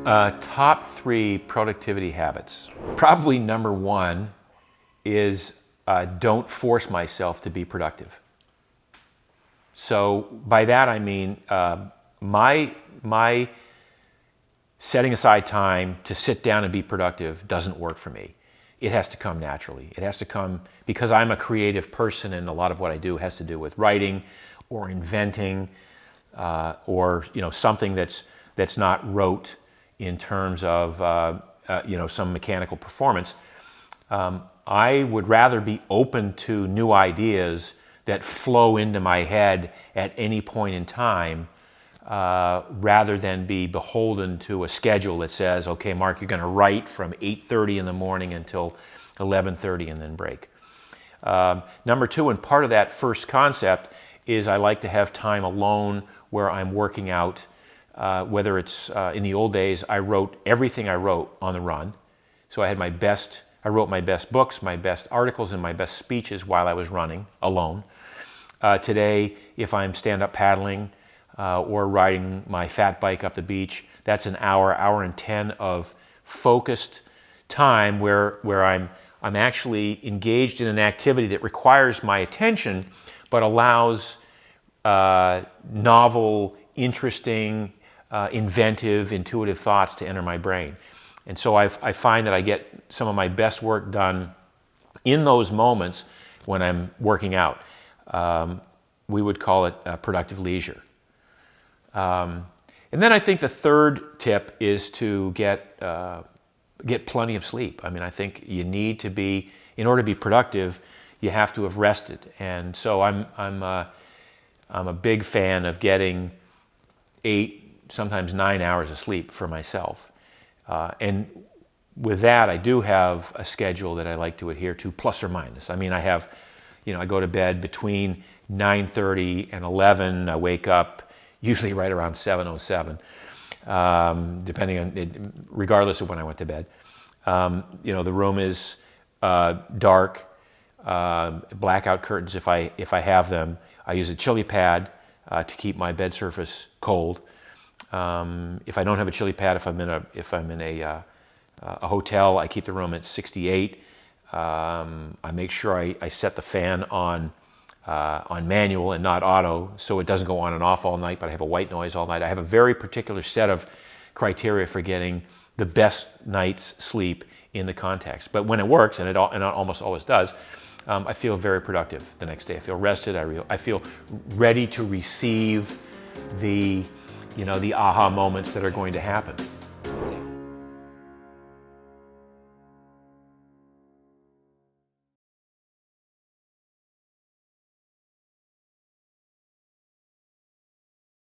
Top three productivity habits. Probably number one is don't force myself to be productive. So by that I mean my setting aside time to sit down and be productive doesn't work for me. It has to come naturally. It has to come because I'm a creative person, and a lot of what I do has to do with writing or inventing or something that's not rote in terms of some mechanical performance. I would rather be open to new ideas that flow into my head at any point in time rather than be beholden to a schedule that says, okay, Mark, you're going to write from 8:30 in the morning until 11:30 and then break. Number two, and part of that first concept is I like to have time alone where I'm working out. Whether it's in the old days, I wrote everything I wrote on the run. So I wrote my best books, my best articles, and my best speeches while I was running alone. Today, if I'm stand-up paddling or riding my fat bike up the beach, that's an hour and 10 of focused time where I'm actually engaged in an activity that requires my attention, but allows novel, interesting, inventive, intuitive thoughts to enter my brain. And so I find that I get some of my best work done in those moments when I'm working out. We would call it productive leisure. And then I think the third tip is to get plenty of sleep. I mean, I think you need to be, in order to be productive, you have to have rested. And so I'm a big fan of getting 8, sometimes 9 hours of sleep for myself. And with that, I do have a schedule that I like to adhere to, plus or minus. I mean, I go to bed between 9:30 and 11. I wake up usually right around 7:07, regardless of when I went to bed. The room is dark, blackout curtains if I have them. I use a chili pad to keep my bed surface cold. If I don't have a chili pad, if I'm in a hotel, I keep the room at 68. I make sure I set the fan on manual and not auto, so it doesn't go on and off all night, but I have a white noise all night. I have a very particular set of criteria for getting the best night's sleep in the context. But when it works, and it almost always does, I feel very productive the next day. I feel rested. I feel ready to receive the aha moments that are going to happen.